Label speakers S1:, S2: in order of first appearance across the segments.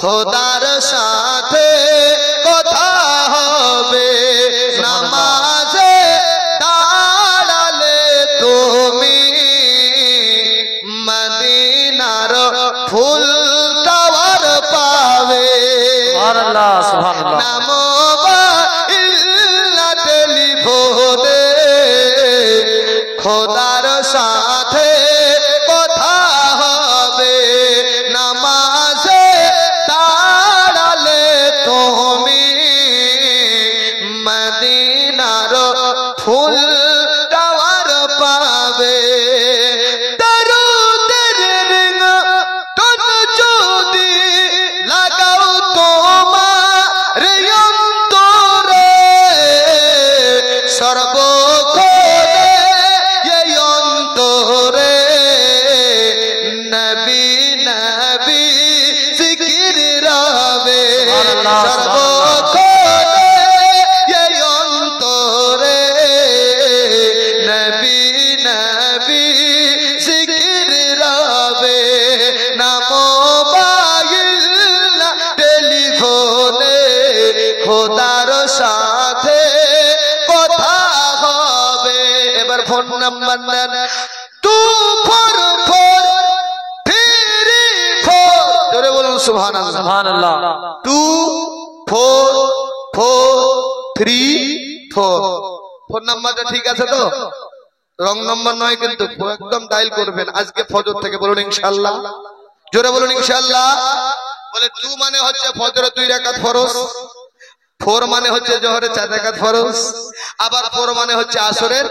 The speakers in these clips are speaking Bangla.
S1: খোদার সাথে কথা হবে নামাজে দাঁড়ালে তুমি মদিনার ফুল টাওয়ার পাবে
S2: সুবহানাল্লাহ সুবহানাল্লাহ
S1: নামো ইল্লা টেলিফোনে খোদার সাথে কথা হবে নামাজে দাঁড়ালে তুমি মদিনার ফুল টাওয়ার পাবে দরুদের রিং টোন যদি লাগাও তোমার অন্তরে সর্বক্ষণে এই অন্তরে নবী নবী জিকির রবে সর্বক্ষণে এই অন্তরে নবী নবী জিকির রবে নামো টেলিফোনে খোদার সাথে কথা হবে এবার ফোন নাম্বার নেন 24434 জোরে বলুন সুবহানাল্লাহ
S2: সুবহানাল্লাহ
S1: 24434 ফোন নাম্বারটা ঠিক আছে তো রং নাম্বার নয় কিন্তু একদম ডায়াল করবেন আজকে ফজর থেকে বলুন ইনশাআল্লাহ জোরে বলুন ইনশাআল্লাহ বলে 2 মানে হচ্ছে ফজরে 2 রাকাত ফরজ 4 মানে হচ্ছে জোহরে 4 রাকাত ফরজ আবার 4 মানে হচ্ছে আসরের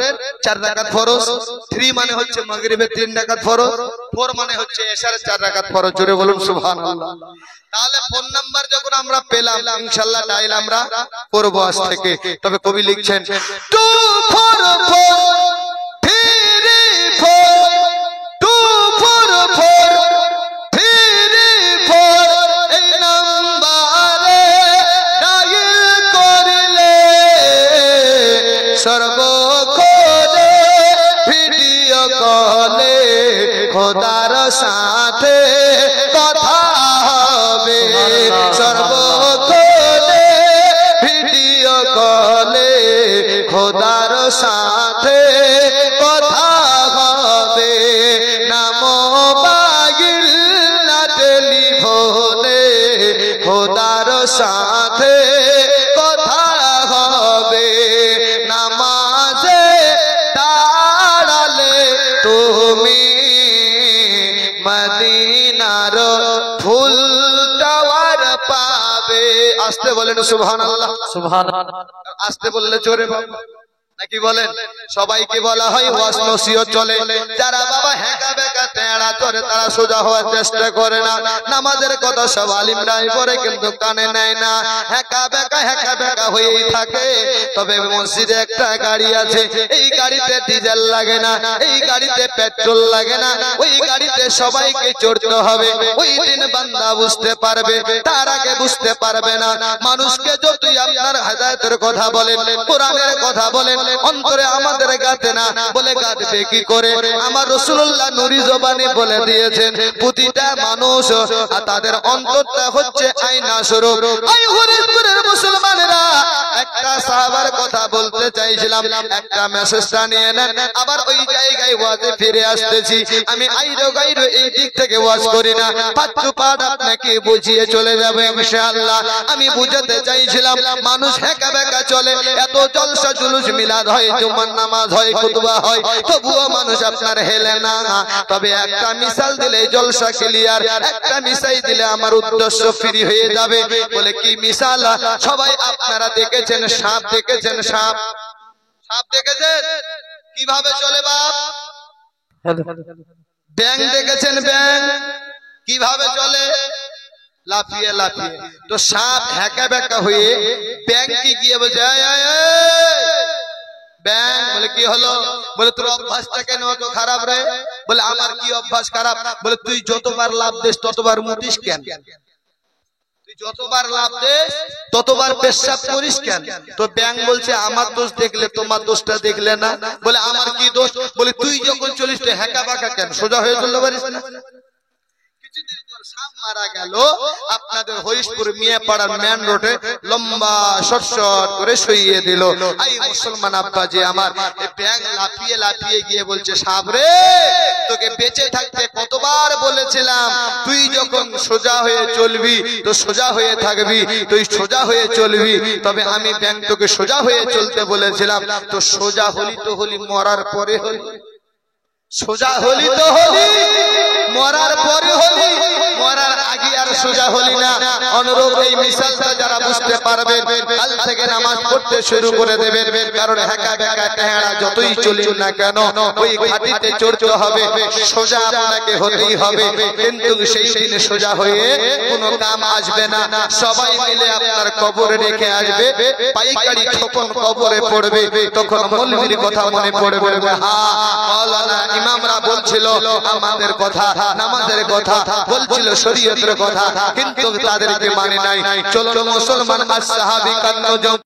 S1: 4 রাকাত ফরজ 3 মানে হচ্ছে মাগরিবের 3 রাকাত ফরজ 4 মানে হচ্ছে এশারের 4 রাকাত ফরজ জোরে বলুন সুবহানাল্লাহ তাহলে ফোন নাম্বার যখন আমরা পেলাম ইনশাআল্লাহ ডায়াল আমরা করব আজ থেকে তবে কবি লিখছেন 24434 এই নাম্বারে ডায়াল করলে সর্বক্ষণে ভিডিও কলে খোদার সাথে কথা হবে সর্বক্ষণে ভিডিও কলে খোদার সাথে কথা হবে নামো টেলিফোনে খোদার সাথে কথা হবে নামাজে দাঁড়ালে তুমি মদিনার ফুল টাওয়ার পাবে আসতে বলেন সুবহানাল্লাহ
S2: সুবহানাল্লাহ
S1: আসতে বললে জোরে বাবা নাকি বলেন সবাইকে বলা হয় ওয়াজ নসিহত চলে যারা বাবা হেঁকা বেকা তেড়া চলে তারা সোজা হওয়ার চেষ্টা করে না নামাজের কথা সব আলিমরাই পড়ে কিন্তু কানে নেয় না হেঁকা বেকা হয়েই থাকে তবে মসজিদে একটা গাড়ি আছে এই গাড়িতে ডিজেল লাগে না এই গাড়িতে পেট্রোল লাগে না ওই গাড়িতে সবাইকে চড়তে হবে ওই দিন বান্দা বুঝতে পারবে তার আগে বুঝতে পারবে না মানুষকে যতই আপনার হেদায়েতের কথা বলেন কোরআনের কথা বলেন অন্তরে আমাদের গাতে না বলে গাতে কি করে আমার রাসূলুল্লাহ নূরি জবানে বলে দিয়েছেন প্রতিটা মানুষ তাদের অন্তরটা হচ্ছে আয়না স্বরূপ এই হরিপুরের মুসলমানেরা একটা সাহাবার কথা বলতে চাইছিলাম একটা মেসেজটা নিয়ে নেন আবার ওই জায়গায় ওয়াজে ফিরে আসতেছি আমি আইরো গাইরো এই দিক থেকে ওয়াজ করি না পাঁচটু পাঠ আপনাকে বুঝিয়ে চলে যাবে ইনশাআল্লাহ আমি বুঝাতে চাইছিলাম মানুষ হেঁকা বেকা চলে এত জলসা জুলুস মিলাদ হয় জুমার নামাজ হয় খুতবা হয় তবুও মানুষ আপনার হেলে না তবে একটা মিসাল দিলে জলসা ক্লিয়ার একটা মিসাই দিলে আমার উদ্দেশ্য ফ্রি হয়ে যাবে বলে কি মিসাল সবাই আপনারা দেখেছেন সাপ দেখেছেন সাপ দেখেছেন কিভাবে চলে বাপ ব্যাং দেখেছেন ব্যাং কিভাবে চলে লাফিয়ে লাফিয়ে তো সাপ হেঁকা বেঁকা হয়ে ব্যাং কি গিয়ে বলছে ব্যাং বলে কি হলো বলে তোর অভ্যাসটা কেন এত খারাপ রে বলে আমার কি অভ্যাস খারাপ বলে তুই যতবার লাভ দিস ততবার মুতিস কেন তুই যতবার লাভ দিস ততবার পেশাব করিস কেন তো ব্যাং বলছে আমার দোষ দেখলে তোমার দোষটা দেখলে না বলে আমার কি দোষ বলে তুই যখন চলিস তো হেঁকা বাঁকা কেন সোজা হয়ে চলতে পারিস না কিছুদিন পর সাপ মারা গেল আপনাদের হরিশপুর মিয়াপাড়ার মেন রোডে লম্বা শর্ট করে শুইয়ে দিল। এই মুসলমান আব্বাজি আমার ব্যাং লাফিয়ে লাফিয়ে গিয়ে বলছে, সাবরে তোকে বেঁচে থাকতে কতবার বলেছিলাম, তুই যখন সোজা হয়ে চলবি তো সোজা হয়ে থাকবি, তুই সোজা হয়ে চলবি, তবে আমি ব্যাং তোকে সোজা হয়ে চলতে বলেছিলাম। তো সোজা হলি তো হলি, মরার পরে হলি, সোজা হলি তো হলি, মরার পরে হলি, মরার আগে আর সোজা হলি না। অনুরূপ এই মিশালটা যারা বুঝতে পারবেন কাল থেকে নামাজ পড়তে শুরু করে দেবেন, কারণ হেঁকা বেঁকা টেহারা যতই চলি না কেন ওই ঘাটিতে চড়তে হবে, সোজা আপনাকে হতেই হবে। কিন্তু সেই দিনে সোজা হয়ে কোনো কাম আসবে না, সবাই মিলে আপনার কবরে রেখে আসবে, পাইকারি যখন কবরে পড়বে তখন মৌলভীর কথা মনে পড়বে। হ্যাঁ, মাওলানা ইমামরা বলছিল আমাদের কথা, নামাজের কথা বলছিল, শরীয়তের কথা, কিন্তু তাদেরকে মানে নাই। চলো মুসলমান আজ সাহাবী কান্দ